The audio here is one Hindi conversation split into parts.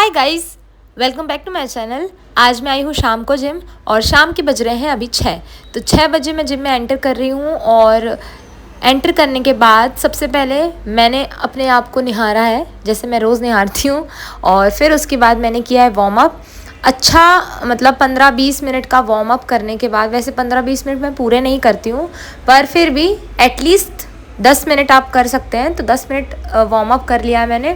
Hi guys, welcome back to my channel. आज मैं आई हूँ शाम को जिम और शाम के बज रहे हैं अभी 6। तो 6 बजे मैं जिम में एंटर कर रही हूँ और एंटर करने के बाद सबसे पहले मैंने अपने आप को निहारा है, जैसे मैं रोज़ निहारती हूँ। और फिर उसके बाद मैंने किया है वार्म अप। अच्छा, मतलब 15-20 मिनट का वार्म अप करने के बाद, वैसे 15-20 मिनट मैं पूरे नहीं करती हूँ, पर फिर भी एटलीस्ट 10 मिनट आप कर सकते हैं। तो 10 मिनट वार्म अप कर लिया मैंने।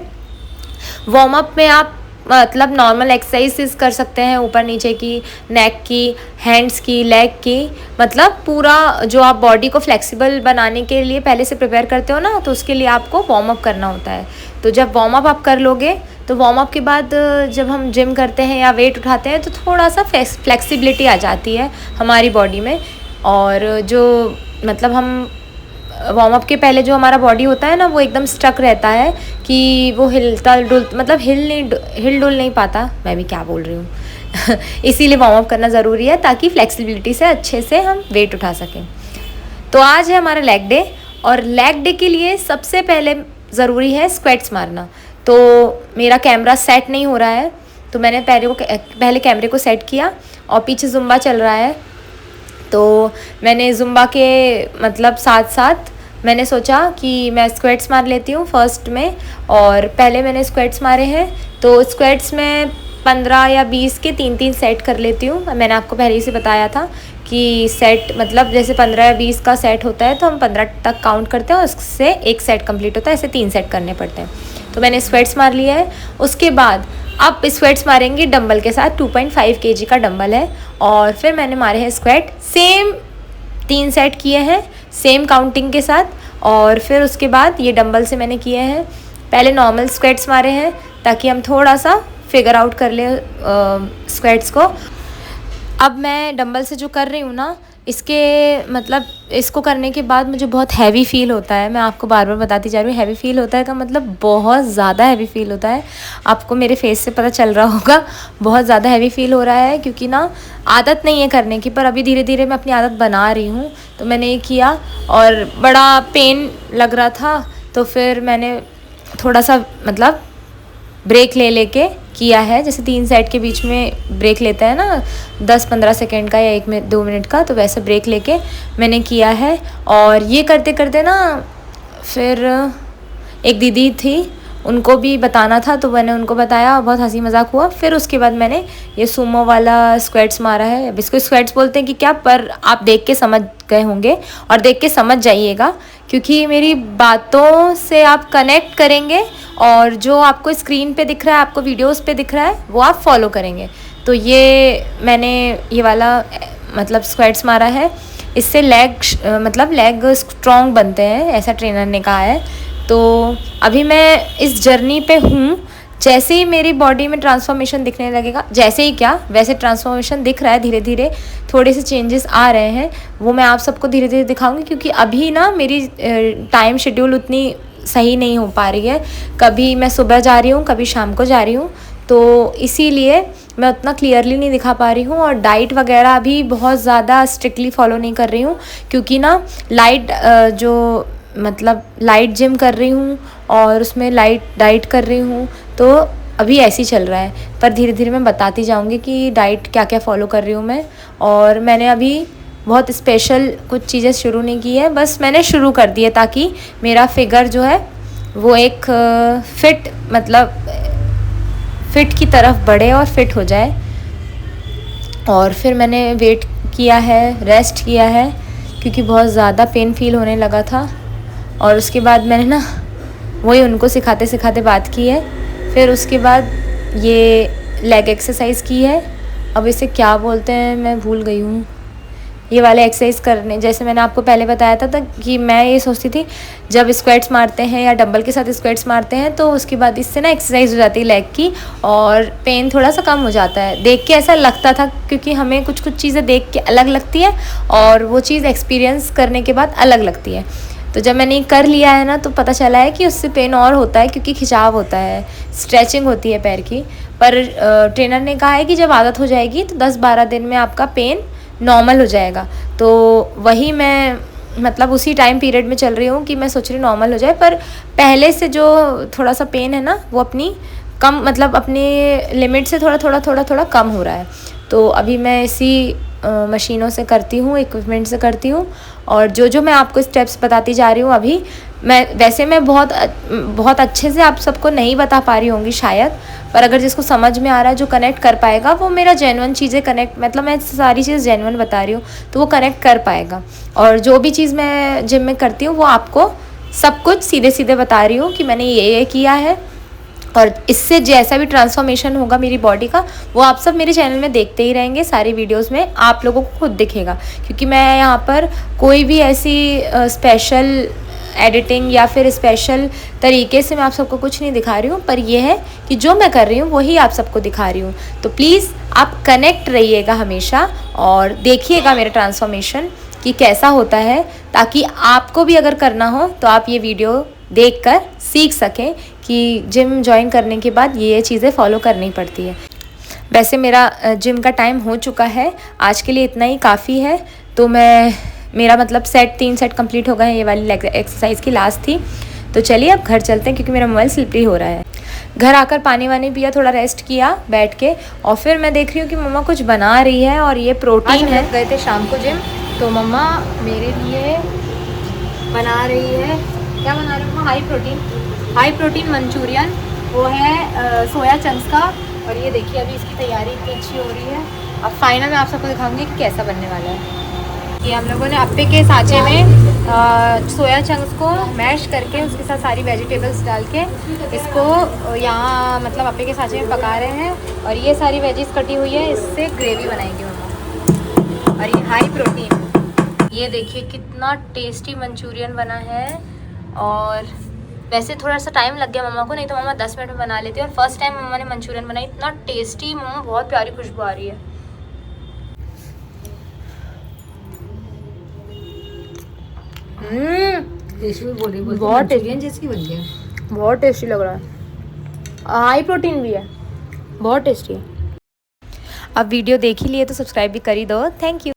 वार्म अप में आप मतलब नॉर्मल एक्सरसाइजेस कर सकते हैं, ऊपर नीचे की, नेक की, हैंड्स की, लेग की, मतलब पूरा जो आप बॉडी को फ्लेक्सिबल बनाने के लिए पहले से प्रिपेयर करते हो ना, तो उसके लिए आपको वार्म अप करना होता है। तो जब वार्म अप आप कर लोगे तो वार्म अप के बाद जब हम जिम करते हैं या वेट उठाते हैं तो थोड़ा सा फ्लेक्सिबिलिटी आ जाती है हमारी बॉडी में। और जो मतलब हम वार्म अप के पहले जो हमारा बॉडी होता है ना, वो एकदम स्टक रहता है कि वो हिलता डुल मतलब हिल डुल नहीं पाता। मैं भी क्या बोल रही हूँ इसीलिए वार्म अप करना ज़रूरी है ताकि फ्लेक्सिबिलिटी से अच्छे से हम वेट उठा सकें। तो आज है हमारा लेग डे और लेग डे के लिए सबसे पहले ज़रूरी है स्क्वैट्स मारना। तो मेरा कैमरा सेट नहीं हो रहा है, तो मैंने पहले कैमरे को सेट किया और पीछे जुम्बा चल रहा है। तो मैंने जुम्बा के मतलब साथ साथ मैंने सोचा कि मैं स्क्वैट्स मार लेती हूँ फर्स्ट में। और पहले मैंने स्क्वैट्स मारे हैं, तो स्क्वैट्स में 15 या 20 के 3-3 सेट कर लेती हूँ। मैंने आपको पहले ही से बताया था कि सेट मतलब जैसे 15 या 20 का सेट होता है तो हम 15 तक काउंट करते हैं और उससे एक सेट कंप्लीट होता है, ऐसे 3 सेट करने पड़ते हैं। तो मैंने स्क्वैट्स मार लिया है। उसके बाद आप स्क्वैट्स मारेंगे डंबल के साथ, 2.5 kg का डंबल है। और फिर मैंने मारे हैं स्क्वैट, सेम 3 सेट किए हैं सेम काउंटिंग के साथ। और फिर उसके बाद ये डंबल से मैंने किए हैं। पहले नॉर्मल स्क्वैट्स मारे हैं ताकि हम थोड़ा सा फिगर आउट कर ले स्क्वैट्स को। अब मैं डंबल से जो कर रही हूँ ना, इसके मतलब इसको करने के बाद मुझे बहुत हैवी फील होता है। मैं आपको बार बार बताती जा रही हूँ, हैवी फील होता है का मतलब बहुत ज़्यादा हैवी फील होता है। आपको मेरे फेस से पता चल रहा होगा, बहुत ज़्यादा हैवी फील हो रहा है क्योंकि ना आदत नहीं है करने की, पर अभी धीरे धीरे मैं अपनी आदत बना रही हूँ। तो मैंने ये किया और बड़ा पेन लग रहा था, तो फिर मैंने थोड़ा सा मतलब ब्रेक ले लेके किया है। जैसे 3 सेट के बीच में ब्रेक लेता है ना, 10-15 सेकेंड का या 1-2 मिनट का, तो वैसे ब्रेक लेके मैंने किया है। और ये करते करते ना फिर एक दीदी थी, उनको भी बताना था, तो मैंने उनको बताया, बहुत हंसी मजाक हुआ। फिर उसके बाद मैंने ये सुमो वाला स्क्वैट्स मारा है। अब इसको स्क्वैट्स बोलते हैं कि क्या, पर आप देख के समझ गए होंगे और देख के समझ जाइएगा, क्योंकि मेरी बातों से आप कनेक्ट करेंगे और जो आपको स्क्रीन पे दिख रहा है, आपको वीडियोस पे दिख रहा है, वो आप फॉलो करेंगे। तो ये मैंने ये वाला मतलब स्क्वैट्स मारा है। इससे लेग स्ट्रॉन्ग बनते हैं, ऐसा ट्रेनर ने कहा है। तो अभी मैं इस जर्नी पे हूँ। जैसे ही मेरी बॉडी में ट्रांसफॉर्मेशन दिखने लगेगा, जैसे ही क्या, वैसे ट्रांसफॉर्मेशन दिख रहा है, धीरे धीरे थोड़े से चेंजेस आ रहे हैं, वो मैं आप सबको धीरे धीरे दिखाऊंगी। क्योंकि अभी ना मेरी टाइम शेड्यूल उतनी सही नहीं हो पा रही है, कभी मैं सुबह जा रही हूँ, कभी शाम को जा रही हूँ, तो इसीलिए मैं उतना क्लियरली नहीं दिखा पा रही हूँ। और डाइट वगैरह भी बहुत ज़्यादा स्ट्रिक्टली फॉलो नहीं कर रही हूँ, क्योंकि ना लाइट जिम कर रही हूँ और उसमें लाइट डाइट कर रही हूँ, तो अभी ऐसे ही चल रहा है। पर धीरे धीरे मैं बताती जाऊँगी कि डाइट क्या क्या फ़ॉलो कर रही हूँ मैं। और मैंने अभी बहुत स्पेशल कुछ चीज़ें शुरू नहीं की है, बस मैंने शुरू कर दी है ताकि मेरा फिगर जो है वो एक फिट की तरफ बढ़े और फिट हो जाए। और फिर मैंने वेट किया है, रेस्ट किया है, क्योंकि बहुत ज़्यादा पेन फील होने लगा था। और उसके बाद मैंने ना वही उनको सिखाते सिखाते बात की है। फिर उसके बाद ये लेग एक्सरसाइज की है। अब इसे क्या बोलते हैं मैं भूल गई हूँ। ये वाले एक्सरसाइज करने, जैसे मैंने आपको पहले बताया था कि मैं ये सोचती थी जब स्क्वैट्स मारते हैं या डंबल के साथ स्क्वैट्स मारते हैं तो उसके बाद इससे ना एक्सरसाइज हो जाती है लेग की और पेन थोड़ा सा कम हो जाता है। देख के ऐसा लगता था, क्योंकि हमें कुछ कुछ चीज़ें देख के अलग लगती है और वो चीज़ एक्सपीरियंस करने के बाद अलग लगती है। तो जब मैंने कर लिया है ना, तो पता चला है कि उससे पेन और होता है, क्योंकि खिंचाव होता है, स्ट्रेचिंग होती है पैर की। पर ट्रेनर ने कहा है कि जब आदत हो जाएगी तो 10-12 दिन में आपका पेन नॉर्मल हो जाएगा। तो वही मैं मतलब उसी टाइम पीरियड में चल रही हूँ कि मैं सोच रही हूँ नॉर्मल हो जाए, पर पहले से जो थोड़ा सा पेन है ना, वो अपनी कम, मतलब अपने लिमिट से थोड़ा कम हो रहा है। तो अभी मैं इसी मशीनों से करती हूँ, इक्विपमेंट से करती हूँ। और जो मैं आपको स्टेप्स बताती जा रही हूँ अभी, मैं बहुत अच्छे से आप सबको नहीं बता पा रही होंगी शायद, पर अगर जिसको समझ में आ रहा है, जो कनेक्ट कर पाएगा, वो मेरा जेन्युइन चीज़ें कनेक्ट, मतलब मैं सारी चीज़ जेन्युइन बता रही हूँ तो वो कनेक्ट कर पाएगा। और जो भी चीज़ मैं जिम में करती हूँ वो आपको सब कुछ सीधे सीधे बता रही हूँ कि मैंने ये किया है, और इससे जैसा भी ट्रांसफॉर्मेशन होगा मेरी बॉडी का, वो आप सब मेरे चैनल में देखते ही रहेंगे। सारी वीडियोस में आप लोगों को खुद दिखेगा, क्योंकि मैं यहाँ पर कोई भी ऐसी स्पेशल एडिटिंग या फिर स्पेशल तरीके से मैं आप सबको कुछ नहीं दिखा रही हूँ, पर यह है कि जो मैं कर रही हूँ वही आप सबको दिखा रही हूँ। तो प्लीज़ आप कनेक्ट रहिएगा हमेशा और देखिएगा मेरा ट्रांसफॉर्मेशन कि कैसा होता है, ताकि आपको भी अगर करना हो तो आप ये वीडियो देखकर सीख सकें कि जिम ज्वाइन करने के बाद ये चीज़ें फॉलो करनी पड़ती है। वैसे मेरा जिम का टाइम हो चुका है, आज के लिए इतना ही काफ़ी है। तो मेरा मतलब 3 सेट कंप्लीट हो गए हैं, ये वाली एक्सरसाइज की लास्ट थी। तो चलिए अब घर चलते हैं, क्योंकि मेरा मोबाइल स्लिपरी हो रहा है। घर आकर पानी वानी पिया, थोड़ा रेस्ट किया बैठ के, और फिर मैं देख रही हूँ कि मम्मा कुछ बना रही है, और ये प्रोटीन है। गए थे शाम को जिम, तो मम्मा मेरे लिए बना रही है, क्या बना रही हूँ, हाई प्रोटीन मंचूरियन। वो है सोया चंक्स का। और ये देखिए अभी इसकी तैयारी इतनी अच्छी हो रही है। अब फाइनल मैं आप सबको दिखाऊंगी कि कैसा बनने वाला है। ये हम लोगों ने अप्पे के सांचे में सोया चंक्स को मैश करके उसके साथ सारी वेजिटेबल्स डाल के इसको यहाँ मतलब अप्पे के सांचे में पका रहे हैं। और ये सारी वेजिस कटी हुई है, इससे ग्रेवी बनाएंगे मम्मा। और ये हाई प्रोटीन, ये देखिए कितना टेस्टी मंचूरियन बना है। और वैसे थोड़ा सा टाइम लग गया मम्मा को, नहीं तो मम्मा 10 मिनट में बना लेती है। और फर्स्ट टाइम मम्मा ने मंचूरियन बनाई, इतना टेस्टी मम्मा, बहुत प्यारी खुशबू आ रही है। बहुत टेस्टी जैसी बन गया, बहुत टेस्टी लग रहा है। हाई प्रोटीन भी है, बहुत टेस्टी है। अब वीडियो देख ही लिए तो सब्सक्राइब भी कर ही दो। Thank you.